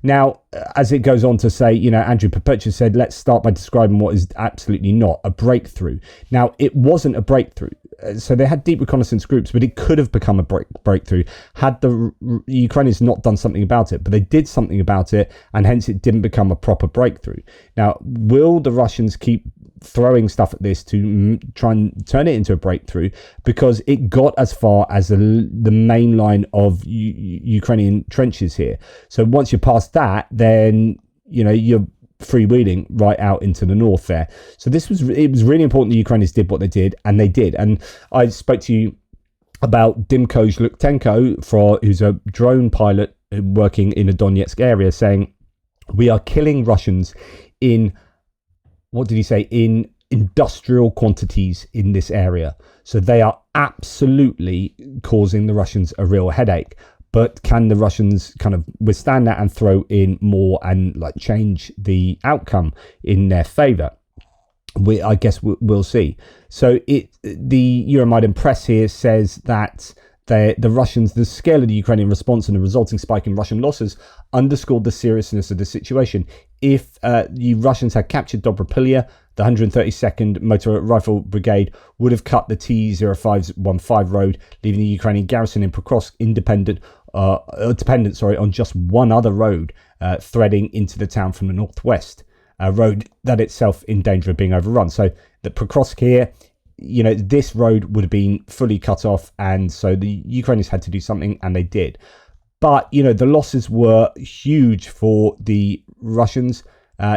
Now, as it goes on to say, Andrew Perpetua said, let's start by describing what is absolutely not a breakthrough. Now, it wasn't a breakthrough. So they had deep reconnaissance groups, but it could have become a breakthrough had the Ukrainians not done something about it. But they did something about it, and hence it didn't become a proper breakthrough. Now, will the Russians keep throwing stuff at this to try and turn it into a breakthrough? Because it got as far as the main line of Ukrainian trenches here. So once you're past that, then you're freewheeling right out into the north there. So it was really important the Ukrainians did what they did, and they did. And I spoke to you about Dimko Zhluktenko, who's a drone pilot working in the Donetsk area, saying we are killing Russians in what did he say, in industrial quantities in this area. So they are absolutely causing the Russians a real headache. But can the Russians kind of withstand that and throw in more and like change the outcome in their favor? I guess we'll see. So the Euromaidan press here says that the Russians, the scale of the Ukrainian response and the resulting spike in Russian losses underscored the seriousness of the situation. If the Russians had captured Dobropilya, the 132nd Motor Rifle Brigade would have cut the T-0515 road, leaving the Ukrainian garrison in Pokrovsk dependent on just one other road threading into the town from the northwest, a road that itself in danger of being overrun. So the Pokrovsk here, this road would have been fully cut off, and so the Ukrainians had to do something, and they did. But, the losses were huge for the Russians,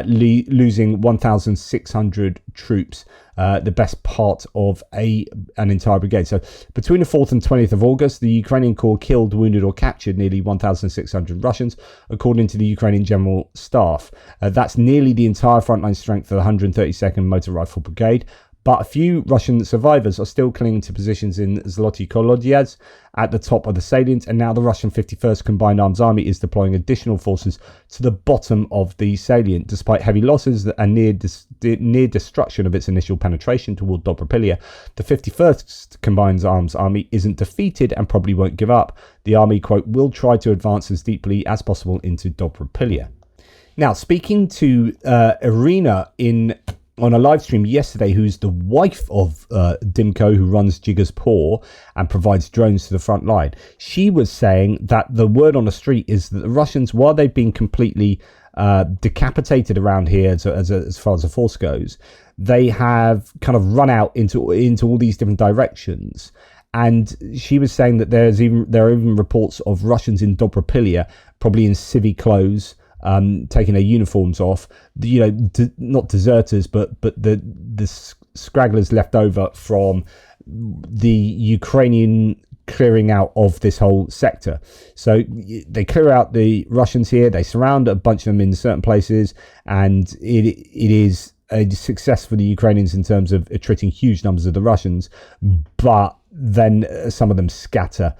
losing 1,600 troops, the best part of an entire brigade. So between the 4th and 20th of August, the Ukrainian Corps killed, wounded or captured nearly 1,600 Russians, according to the Ukrainian General Staff. That's nearly the entire frontline strength of the 132nd Motor Rifle Brigade. But a few Russian survivors are still clinging to positions in Zloty Kolodyaz at the top of the salient, and now the Russian 51st Combined Arms Army is deploying additional forces to the bottom of the salient. Despite heavy losses and near destruction of its initial penetration toward Dobropilya, the 51st Combined Arms Army isn't defeated and probably won't give up. The army, quote, will try to advance as deeply as possible into Dobropilya. Now, speaking to Irina on a live stream yesterday, who's the wife of Dimko, who runs Jigar's Paw and provides drones to the front line. She was saying that the word on the street is that the Russians, while they've been completely decapitated around here as far as the force goes, they have kind of run out into all these different directions. And she was saying that there are even reports of Russians in Dobropilya, probably in civvy clothes, taking their uniforms off, not deserters, but the scragglers left over from the Ukrainian clearing out of this whole sector. So they clear out the Russians here, they surround a bunch of them in certain places, and it is a success for the Ukrainians in terms of attriting huge numbers of the Russians, but then some of them scatter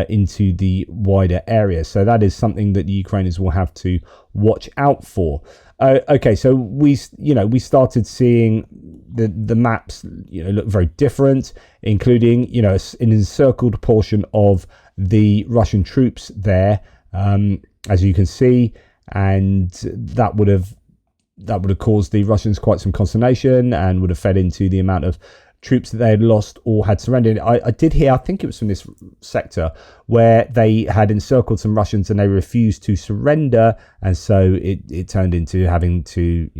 into the wider area. So that is something that the Ukrainians will have to watch out for. Okay, so we started seeing the maps look very different, including an encircled portion of the Russian troops there, as you can see, and that would have caused the Russians quite some consternation and would have fed into the amount of troops that they had lost or had surrendered. I did hear, I think it was from this sector, where they had encircled some Russians and they refused to surrender, and so it turned into having to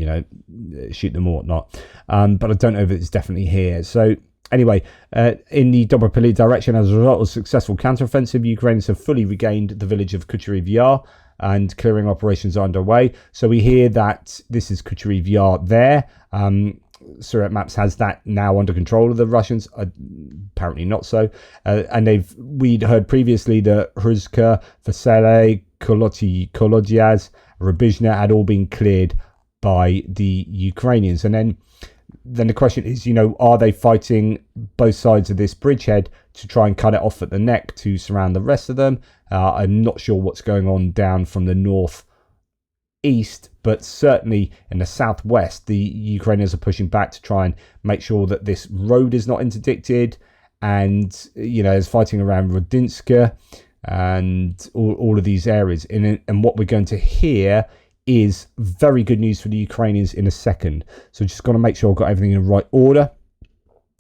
shoot them or whatnot. But I don't know if it's definitely here. So anyway, in the Dobropilya direction, as a result of successful counteroffensive, Ukrainians have fully regained the village of Kucheriv Yar, and clearing operations are underway. So we hear that this is Kucheriv Yar there. Surat Maps has that now under control of the Russians. Apparently not so. And we'd heard previously that Hruzka, Vesele, Kolodyaz, Rubizhna had all been cleared by the Ukrainians. And then the question is, are they fighting both sides of this bridgehead to try and cut it off at the neck to surround the rest of them? I'm not sure what's going on down from the north east, but certainly in the southwest, the Ukrainians are pushing back to try and make sure that this road is not interdicted, and is fighting around Rodinska and all of these areas. And what we're going to hear is very good news for the Ukrainians in a second. So just got to make sure I've got everything in the right order.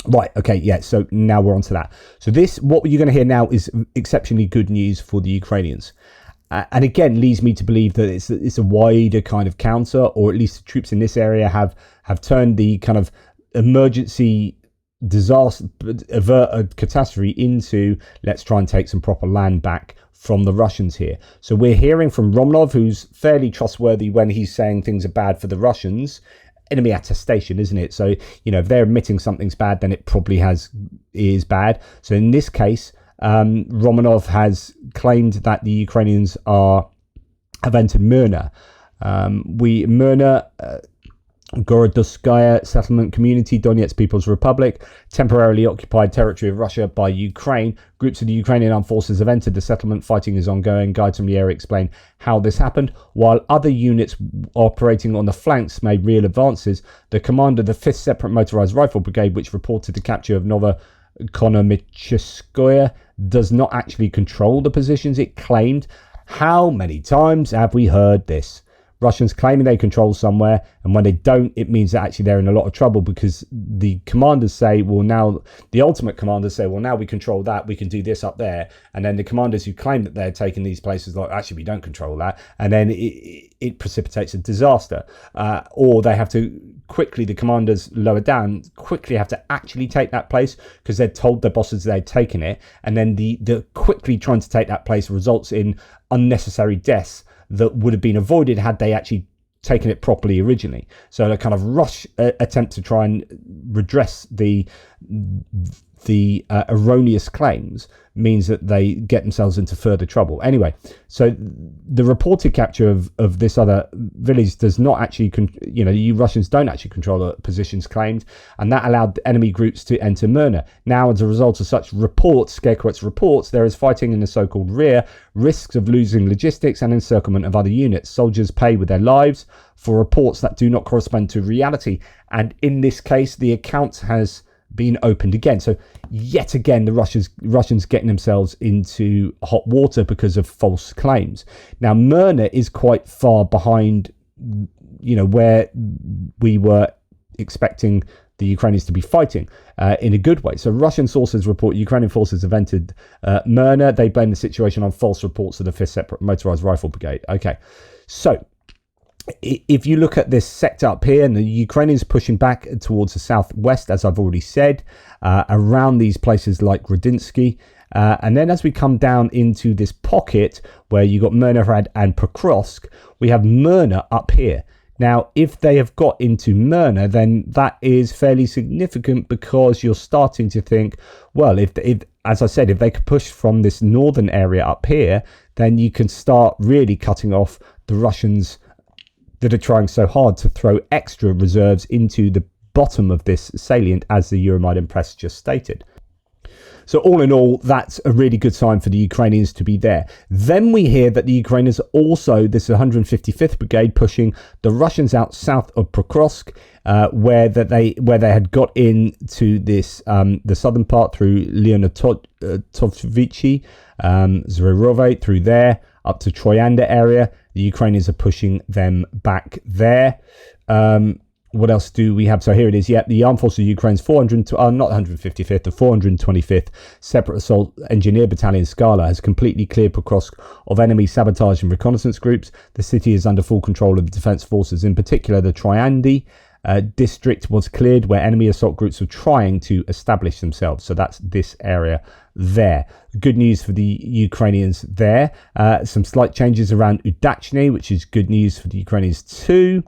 Right, okay, yeah, so now we're on to that. So what you're going to hear now is exceptionally good news for the Ukrainians. And again, leads me to believe that it's a wider kind of counter, or at least the troops in this area have turned the kind of emergency disaster, avert a catastrophe, into let's try and take some proper land back from the Russians here. So we're hearing from Romanov, who's fairly trustworthy when he's saying things are bad for the Russians. Enemy attestation, isn't it? So, if they're admitting something's bad, then it probably is bad. So in this case, Romanov has claimed that the Ukrainians have entered Myrna. Myrna Gorodovskaya settlement community, Donetsk People's Republic, temporarily occupied territory of Russia by Ukraine. Groups of the Ukrainian armed forces have entered the settlement. Fighting is ongoing. Guides from the area explain how this happened. While other units operating on the flanks made real advances, the commander of the 5th Separate Motorized Rifle Brigade, which reported the capture of Nova Konomichskoye, does not actually control the positions it claimed. How many times have we heard this? Russians claiming they control somewhere, and when they don't, it means that actually they're in a lot of trouble, because the commanders say, well, now the ultimate commanders say, well, now we control that, we can do this up there, and then the commanders who claim that they're taking these places, like, actually we don't control that, and then it precipitates a disaster, or they have to quickly, the commanders lower down quickly have to actually take that place because they're told their bosses they've taken it, and then the quickly trying to take that place results in unnecessary deaths that would have been avoided had they actually taken it properly originally. So a kind of rush attempt to try and redress the erroneous claims means that they get themselves into further trouble. Anyway, so the reported capture of this other village does not actually, you Russians don't actually control the positions claimed, and that allowed the enemy groups to enter Myrna. Now, as a result of such reports, scare quotes reports, there is fighting in the so-called rear, risks of losing logistics and encirclement of other units. Soldiers pay with their lives for reports that do not correspond to reality, and in this case, the account has been opened again. So yet again, the Russians getting themselves into hot water because of false claims. Now, Myrna is quite far behind, where we were expecting the Ukrainians to be fighting in a good way. So Russian sources report Ukrainian forces have entered Myrna. They blame the situation on false reports of the 5th Separate Motorized Rifle Brigade. Okay, so if you look at this sector up here, and the Ukrainians pushing back towards the southwest, as I've already said, around these places like Rodinsky, and then as we come down into this pocket where you got Myrna and Pokrovsk, we have Myrna up here. Now, if they have got into Myrna, then that is fairly significant, because you're starting to think, well, if as I said, if they could push from this northern area up here, then you can start really cutting off the Russians that are trying so hard to throw extra reserves into the bottom of this salient, as the Euromaidan press just stated. So all in all, that's a really good sign for the Ukrainians to be there. Then we hear that the Ukrainians are also, this is 155th Brigade, pushing the Russians out south of Pokrovsk, where they had got into this the southern part through Leonatovichy, Zverove, through there up to Troyanda area. The Ukrainians are pushing them back there. What else do we have? So here it is. Yeah, the Armed Forces of Ukraine's not 155th, the 425th Separate Assault Engineer Battalion Scala has completely cleared Pokrovsk of enemy sabotage and reconnaissance groups. The city is under full control of the defense forces. In particular, the Troyandy district was cleared, where enemy assault groups were trying to establish themselves. So that's this area there. Good news for the Ukrainians there. Some slight changes around Udachny, which is good news for the Ukrainians too.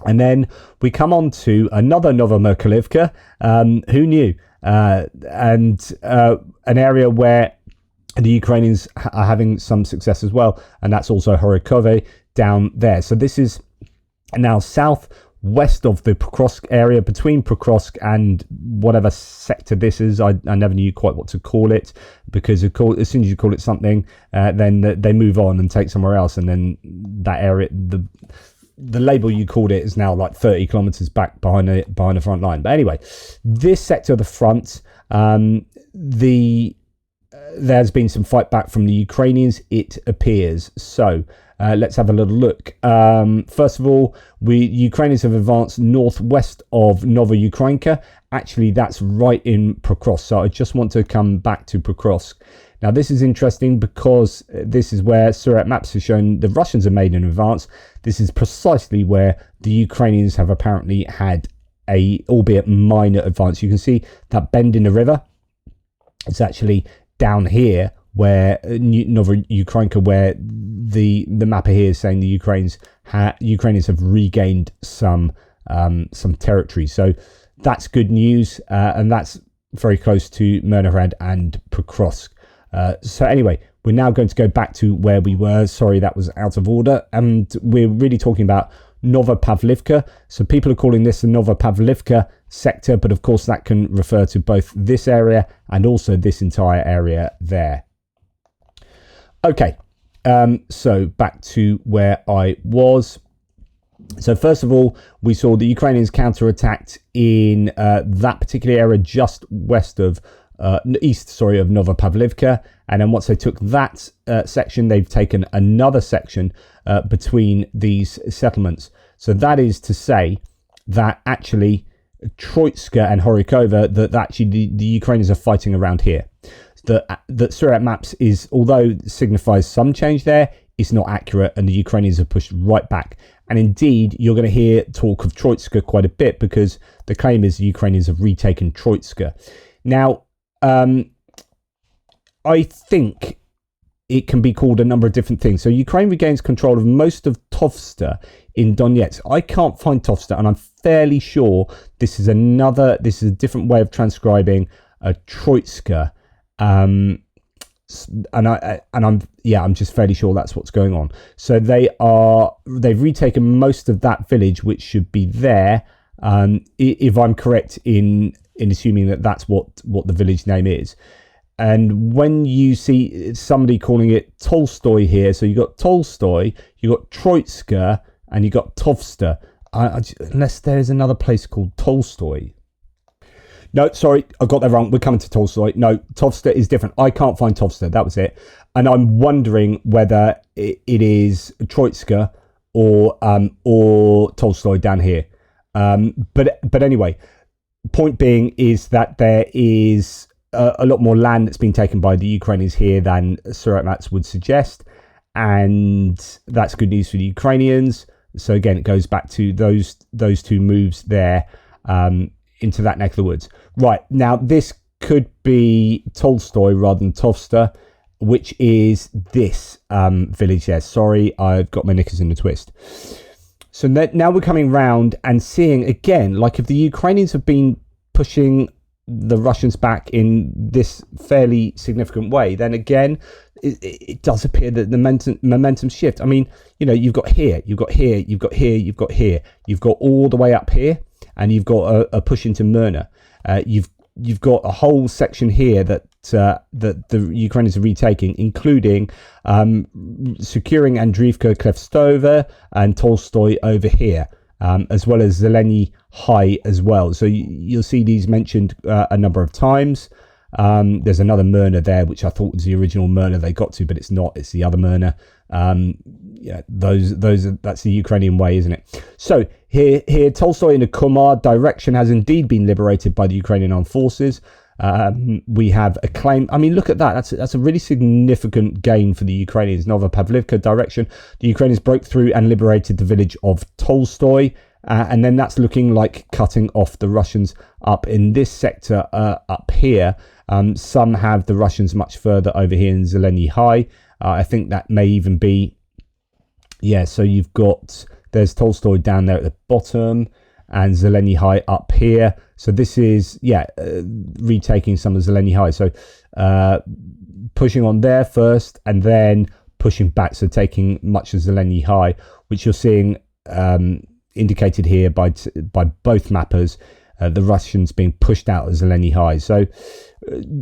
And then we come on to another Novomykolivka. Who knew? And an area where the Ukrainians are having some success as well, and that's also Horokove down there. So this is now southwest of the Pokrovsk area, between Pokrovsk and whatever sector this is. I never knew quite what to call it, because as soon as you call it something, then they move on and take somewhere else, and then that area, the label you called it, is now like 30 kilometers back behind the front line. But anyway, this sector of the front, there's been some fight back from the Ukrainians, it appears. So let's have a little look. First of all, Ukrainians have advanced northwest of Novoukrainka. Actually, that's right in Pokrovsk. So I just want to come back to Pokrovsk. Now, this is interesting because this is where Surat Maps has shown the Russians have made an advance. This is precisely where the Ukrainians have apparently had a, albeit minor, advance. You can see that bend in the river. It's actually down here where Novoukrainka, where the mapper here is saying the Ukrainians have regained some territory. So that's good news, and that's very close to Myrna and Pokrovsk. So anyway, we're now going to go back to where we were. Sorry, that was out of order. And we're really talking about Novopavlivka. So people are calling this the Novopavlivka sector, but of course that can refer to both this area and also this entire area there. Okay, so back to where I was. So first of all, we saw the Ukrainians counterattacked in that particular area just west of east of Novopavlivka, and then once they took that section, they've taken another section between these settlements. So that is to say that actually Troitska and Horikova, that actually the Ukrainians are fighting around here. That Surat maps is, although signifies some change there, it's not accurate, and the Ukrainians are pushed right back. And indeed, you're going to hear talk of Troitska quite a bit, because the claim is the Ukrainians have retaken Troitska. Now, I think it can be called a number of different things. So Ukraine regains control of most of Tovsta in Donetsk. I can't find Tovsta, and I'm fairly sure this is a different way of transcribing Troitska. I'm just fairly sure that's what's going on. So they've retaken most of that village, which should be there. If I'm correct in assuming that that's what the village name is. And when you see somebody calling it Tolstoy here, so you got Tolstoy, you got Troitska, and you got Tovsta, unless there's another place called Tolstoy. No, sorry, I got that wrong. We're coming to Tolstoy. No, Tovsta is different. I can't find Tovsta. That was it. And I'm wondering whether it is Troitska or Tolstoy down here. But anyway, point being is that there is a lot more land that's been taken by the Ukrainians here than Surat maps would suggest, and that's good news for the Ukrainians. So again, it goes back to those two moves there into that neck of the woods. Right, now this could be Tolstoy rather than Tovsta, which is this village there. Sorry, I've got my knickers in a twist. So now we're coming round and seeing again, like if the Ukrainians have been pushing the Russians back in this fairly significant way, then again, it does appear that the momentum shift. I mean, you've got here, you've got here, you've got here, you've got here, you've got all the way up here, and you've got a push into Myrna. You've got a whole section here that the Ukrainians are retaking, including securing Andriivka, Klevstova, and Tolstoy over here, as well as Zeleny High as well. So you'll see these mentioned a number of times. There's another Myrna there, which I thought was the original Myrna they got to, but it's not. It's the other Myrna. That's the Ukrainian way, isn't it? So here Tolstoy in the Kumar direction has indeed been liberated by the Ukrainian armed forces. We have a claim. I mean, look at that. That's a really significant gain for the Ukrainians. Novopavlivka direction. The Ukrainians broke through and liberated the village of Tolstoy. And then that's looking like cutting off the Russians up in this sector up here. Some have the Russians much further over here in Zeleny High. I think that may even be, so there's Tolstoy down there at the bottom and Zeleny High up here. So this is, retaking some of Zeleny High. So pushing on there first and then pushing back. So taking much of Zeleny High, which you're seeing indicated here by both mappers, the Russians being pushed out of Zeleny High. So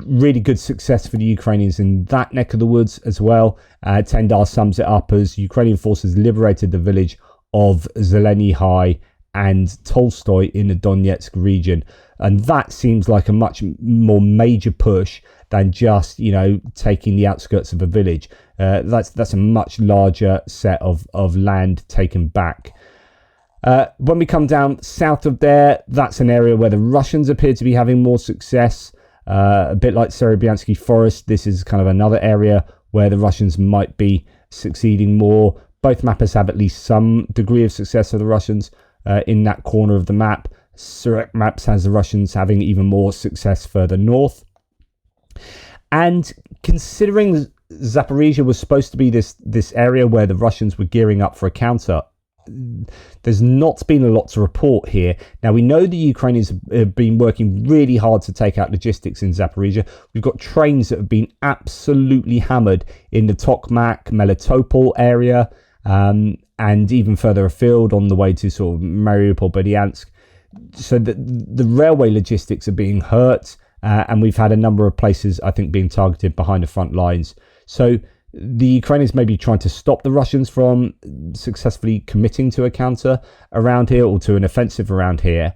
really good success for the Ukrainians in that neck of the woods as well. Tendar sums it up as Ukrainian forces liberated the village of Zeleny High and Tolstoy in the Donetsk region. And that seems like a much more major push than just, taking the outskirts of a village. That's a much larger set of land taken back. When we come down south of there, that's an area where the Russians appear to be having more success. A bit like Serebyansky Forest, this is kind of another area where the Russians might be succeeding more. Both mappers have at least some degree of success of the Russians in that corner of the map. Surat maps has the Russians having even more success further north. And considering Zaporizhia was supposed to be this area where the Russians were gearing up for a counter there's not been a lot to report here. Now, we know the Ukrainians have been working really hard to take out logistics in Zaporizhia. We've got trains that have been absolutely hammered in the Tokmak, Melitopol area, and even further afield on the way to sort of Mariupol, Berdyansk. So the railway logistics are being hurt, and we've had a number of places, I think, being targeted behind the front lines. So the Ukrainians may be trying to stop the Russians from successfully committing to a counter around here or to an offensive around here,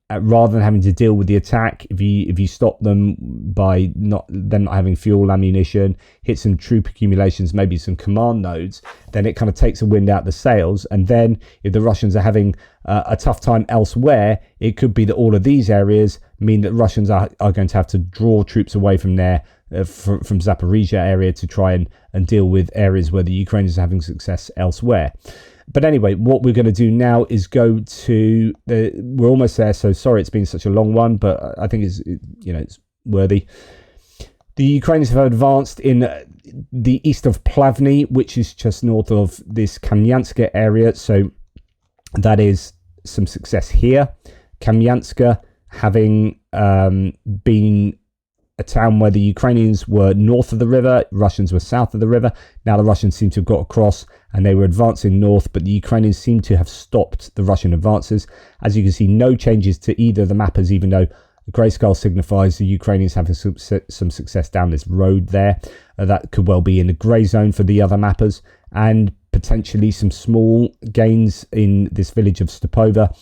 rather than having to deal with the attack. If you stop them by them not having fuel, ammunition, hit some troop accumulations, maybe some command nodes, then it kind of takes the wind out the sails. And then if the Russians are having a tough time elsewhere, it could be that all of these areas mean that Russians are going to have to draw troops away from there, from Zaporizhia area, to try and deal with areas where the Ukrainians are having success elsewhere. But anyway, what we're going to do now is go to we're almost there, so sorry it's been such a long one, but I think it's worthy. The Ukrainians have advanced in the east of Plavny, which is just north of this Kamyanska area, so that is some success here. Kamyanska having been a town where the Ukrainians were north of the river, Russians were south of the river. Now the Russians seem to have got across and they were advancing north, but the Ukrainians seem to have stopped the Russian advances. As you can see, no changes to either of the mappers, even though the grayscale signifies the Ukrainians having some success down this road there. That could well be in the grey zone for the other mappers, and potentially some small gains in this village of Stepova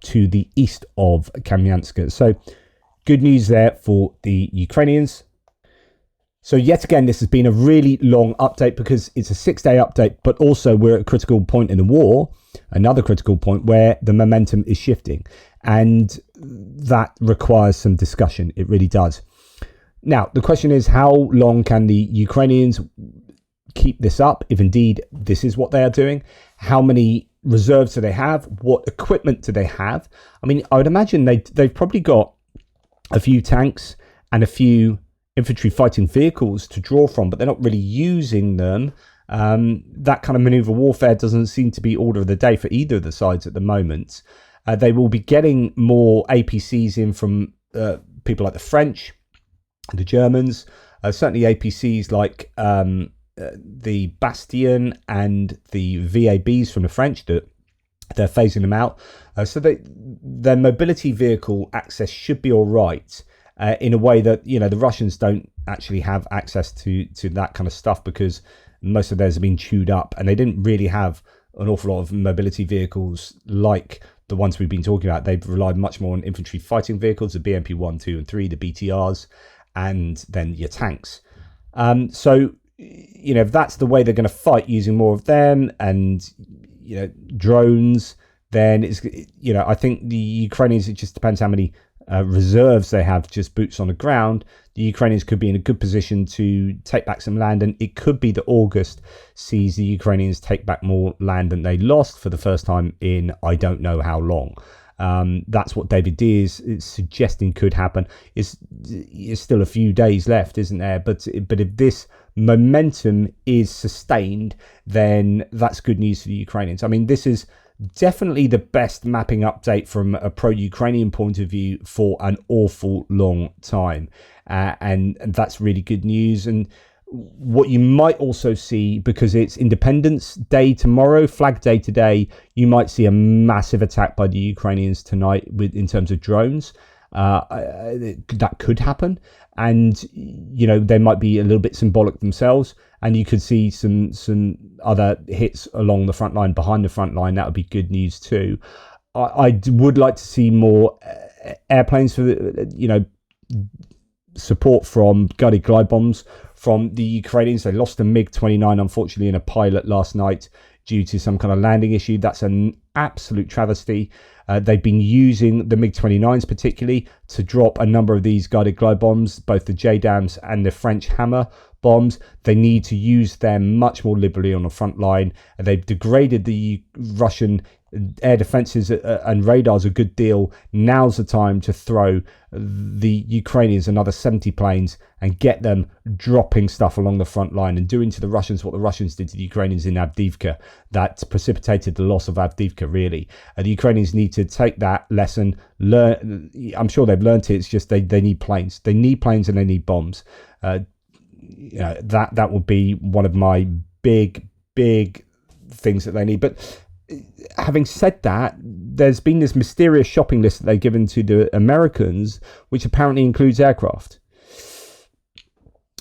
to the east of Kamyanska. So good news there for the Ukrainians. So yet again, this has been a really long update because it's a 6-day update, but also we're at a critical point in the war, another critical point where the momentum is shifting, and that requires some discussion. It really does. Now, the question is, how long can the Ukrainians keep this up, if indeed this is what they are doing? How many reserves do they have? What equipment do they have? I mean, I would imagine they've probably got a few tanks and a few infantry fighting vehicles to draw from, but they're not really using them. That kind of maneuver warfare doesn't seem to be order of the day for either of the sides at the moment. They will be getting more APCs in from people like the French, the Germans, certainly APCs like the Bastion and the VABs from the French, that they're phasing them out. So their mobility vehicle access should be all right, in a way that, the Russians don't actually have access to that kind of stuff, because most of theirs have been chewed up, and they didn't really have an awful lot of mobility vehicles like the ones we've been talking about. They've relied much more on infantry fighting vehicles, the BMP 1, 2 and 3, the BTRs, and then your tanks. So, if that's the way they're going to fight, using more of them and, drones, then it's, I think the Ukrainians, it just depends how many reserves they have, just boots on the ground. The Ukrainians could be in a good position to take back some land, and it could be that August sees the Ukrainians take back more land than they lost for the first time in I don't know how long. That's what David D is suggesting could happen. It's still a few days left, isn't there? But if this momentum is sustained, then that's good news for the Ukrainians. I mean, this is definitely the best mapping update from a pro-Ukrainian point of view for an awful long time, and that's really good news. And what you might also see, because it's Independence Day tomorrow, Flag Day today, you might see a massive attack by the Ukrainians tonight in terms of drones. That could happen, and they might be a little bit symbolic themselves, and you could see some other hits along the front line, behind the front line. That would be good news too. I would like to see more airplanes for support from guided glide bombs from the Ukrainians. They lost a MiG-29 unfortunately in a pilot last night due to some kind of landing issue. That's an absolute travesty. They've been using the MiG-29s particularly to drop a number of these guided glide bombs, both the JDAMs and the French Hammer bombs. They need to use them much more liberally on the front line. They've degraded the Russian air defenses and radars a good deal, now's the time to throw the Ukrainians another 70 planes and get them dropping stuff along the front line and doing to the Russians what the Russians did to the Ukrainians in Avdiivka. That precipitated the loss of Avdiivka, really. The Ukrainians need to take that lesson, learn. I'm sure they've learned it. It's just they need planes. They need planes and they need bombs. That would be one of my big things that they need. But having said that, there's been this mysterious shopping list that they've given to the Americans, which apparently includes aircraft.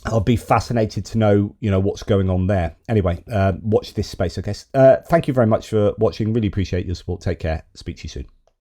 I'll be fascinated to know, what's going on there. Anyway, watch this space, I guess. Thank you very much for watching. Really appreciate your support. Take care. Speak to you soon.